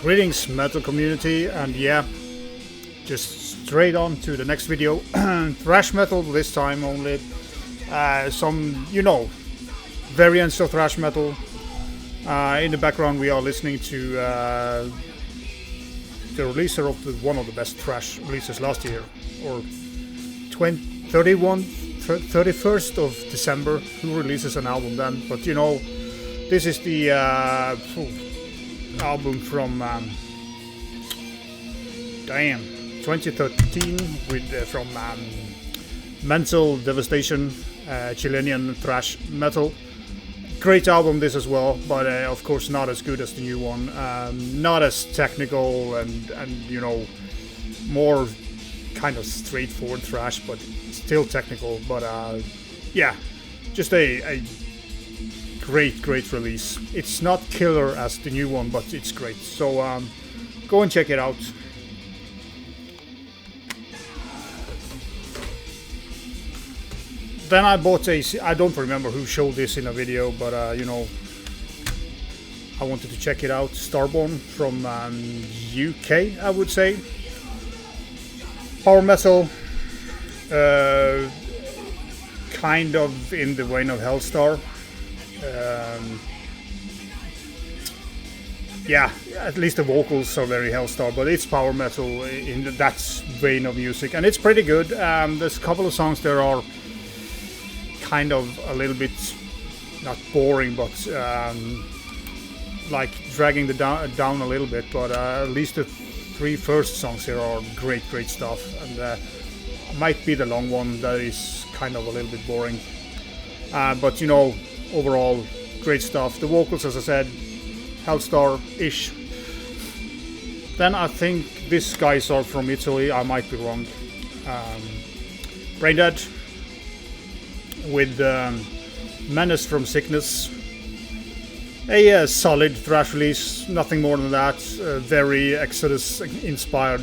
Greetings, metal community, and yeah, just straight on to the next video. Thrash metal this time only. Some, variants of thrash metal. In the background, we are listening to the releaser of one of the best thrash releases last year, or 31st of December. Who releases an album then? But this is the album from 2013 from Mental Devastation, Chilean thrash metal. Great album this as well, but of course not as good as the new one. Not as technical and more kind of straightforward thrash, but still technical. But yeah, just a great release. It's not killer as the new one, but it's great. So go and check it out. Then I bought I don't remember who showed this in a video, but I wanted to check it out. Starborn from UK, I would say. Power metal, kind of in the vein of Hellstar. Yeah, at least the vocals are very Hellstar, but it's power metal in that vein of music, and it's pretty good. There's a couple of songs there are kind of a little bit, not boring, but like dragging down a little bit, but at least the three first songs here are great stuff, and might be the long one that is kind of a little bit boring, but overall great stuff. The vocals, as I said, Hellstar-ish. Then I think these guys are from Italy, I might be wrong. Braindead with Menace from Sickness. A solid thrash release, nothing more than that. Very Exodus inspired,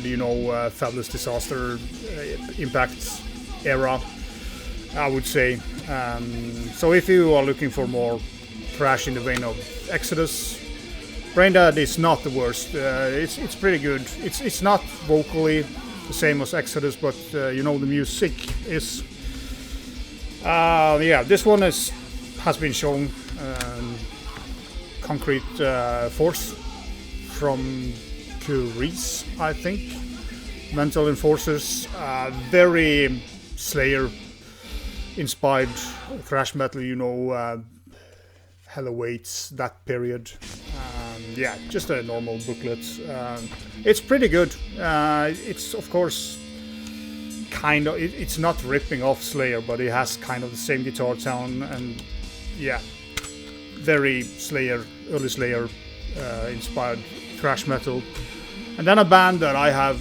Fabulous Disaster, Impact era, I would say. So if you are looking for more thrash in the vein of Exodus, Braindead is not the worst. It's pretty good. It's not vocally the same as Exodus, but the music is. Yeah, this one has been shown. Concrete Force from Greece, I think. Mental Enforcers, very Slayer inspired thrash metal, Hello Waits, that period. Yeah, just a normal booklet. It's pretty good. It's of course kind of, it's not ripping off Slayer, but it has kind of the same guitar tone, and yeah, very Slayer, early Slayer inspired thrash metal. And then a band that I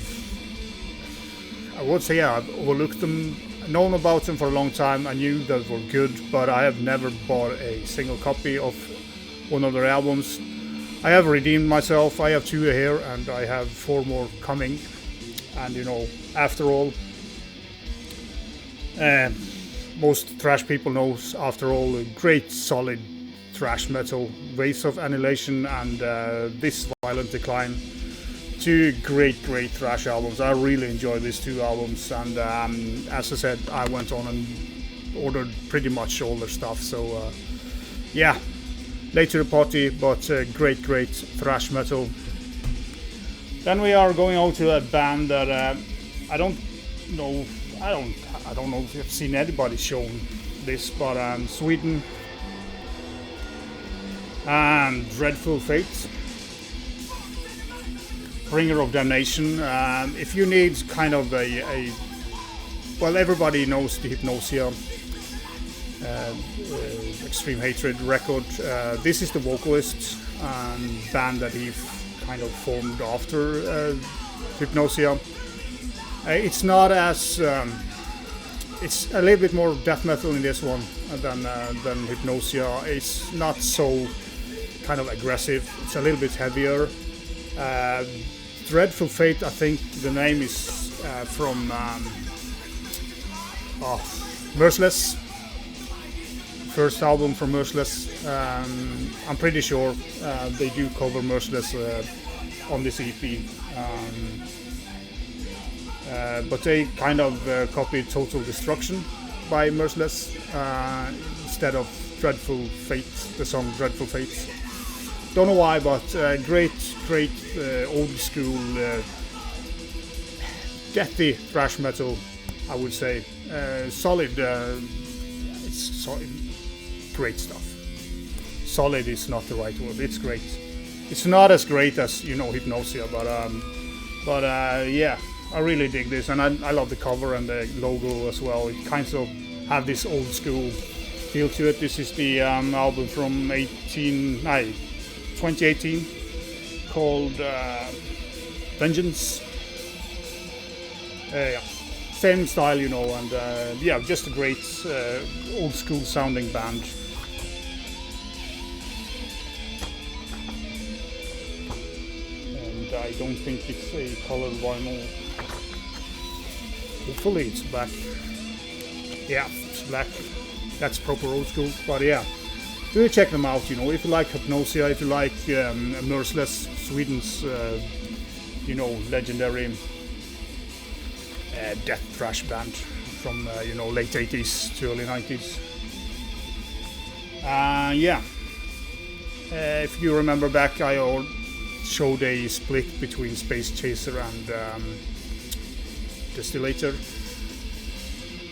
would say, I've overlooked them, known about them for a long time. I knew that were good, but I have never bought a single copy of one of their albums. I have redeemed myself. I have 2 here, and I have 4 more coming. And after all, most thrash people knows, after all, a great solid thrash metal, Waves of Annihilation and this Violent Decline. 2 great thrash albums. I really enjoy these 2 albums, and as I said, I went on and ordered pretty much all their stuff. So yeah, late to the party, but great thrash metal. Then we are going on to a band that I don't know if you've seen anybody shown this, but Sweden. And Dreadful Fate, Bringer of Damnation. If you need kind of well, everybody knows the Hypnosia, Extreme Hatred record. This is the vocalist band that he kind of formed after Hypnosia. It's not as it's a little bit more death metal in this one than Hypnosia. It's not so kind of aggressive. It's a little bit heavier. Dreadful Fate, I think the name is from Merciless. First album from Merciless. I'm pretty sure they do cover Merciless on this EP. But they kind of copied Total Destruction by Merciless instead of Dreadful Fate, the song Dreadful Fate. Don't know why, but great old school deathy thrash metal, I would say. Solid, it's great stuff. Solid is not the right word, it's great. It's not as great as, you know, Hypnosia, but yeah, I really dig this, and I love the cover and the logo as well. It kind of have this old school feel to it. This is the album from 2018 called Vengeance. Yeah, same style, you know, and yeah, just a great old school sounding band. And I don't think it's a colored vinyl. Hopefully it's black. Yeah, it's black. That's proper old school, but yeah. Do check them out, you know, if you like Hypnosia, if you like Merciless, Sweden's, you know, legendary death thrash band from, you know, late 80s to early 90s. Yeah. If you remember back, I showed a split between Space Chaser and Distillator.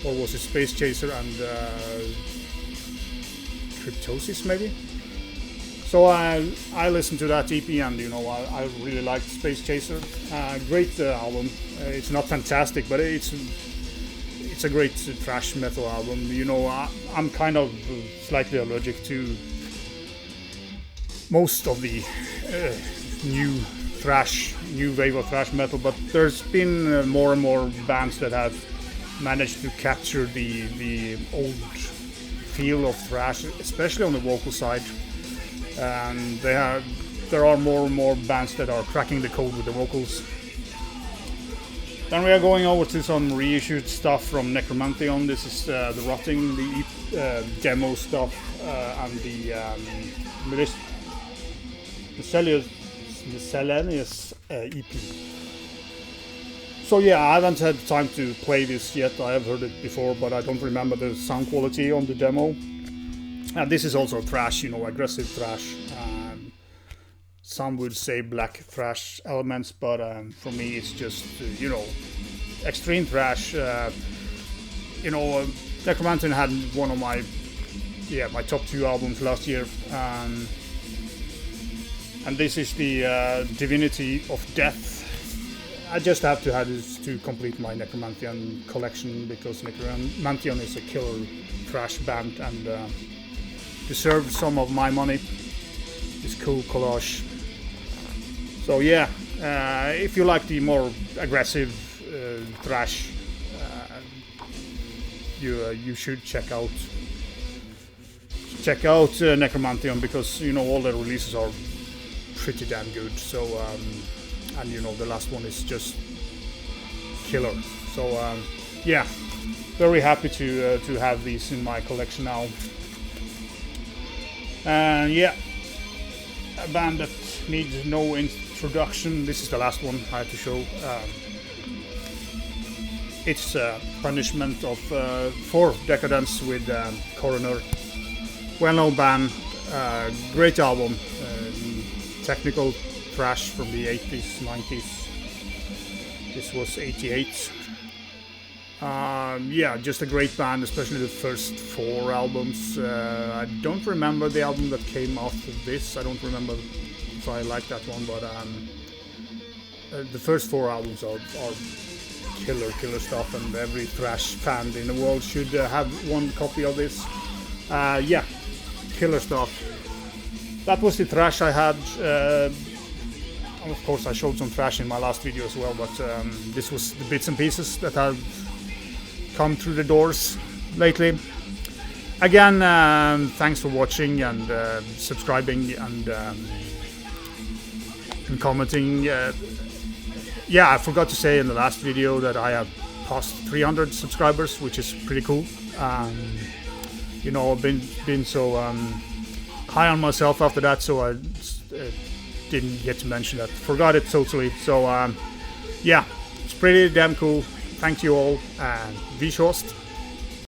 Or was it Space Chaser and Cryptosis maybe? So I listened to that EP, and you know, I really liked Space Chaser. Great album. It's not fantastic, but it's a great thrash metal album. You know, I'm kind of slightly allergic to most of the new wave of thrash metal, but there's been more and more bands that have managed to capture the old feel of thrash, especially on the vocal side. And there are more and more bands that are cracking the code with the vocals. Then we are going over to some reissued stuff from Nekromantheon. This is the Rotting, the demo stuff, and the Miscellaneous EP. So yeah, I haven't had time to play this yet. I have heard it before, but I don't remember the sound quality on the demo. And this is also thrash, you know, aggressive thrash. Some would say black thrash elements, but for me it's just, you know, extreme thrash. You know, Necromantheon had one of my top 2 albums last year. And this is the Divinity of Death. I just have to have this to complete my Nekromantheon collection, because Nekromantheon is a killer thrash band and deserves some of my money. This cool collage. So yeah, if you like the more aggressive thrash, you should check out Nekromantheon, because you know all the releases are pretty damn good. So and you know the last one is just killer. So yeah, very happy to have these in my collection now. And yeah, a band that needs no introduction. This is the last one I have to show. It's Punishment for Decadence with Coroner. Well-known band, great album, technical thrash from the 80s, 90s. This was 88. Yeah, just a great band, especially the first 4 albums. I don't remember the album that came after this. I don't remember if I like that one, but the first 4 albums are killer stuff, and every thrash fan in the world should have one copy of this. Yeah, killer stuff. That was the thrash I had. Of course, I showed some thrash in my last video as well, but this was the bits and pieces that have come through the doors lately. Again, thanks for watching and subscribing and commenting. Yeah, I forgot to say in the last video that I have passed 300 subscribers, which is pretty cool. You know, I've been so high on myself after that, so I didn't get to mention that. Forgot it totally. So yeah, it's pretty damn cool. Thank you all, and vi hörs.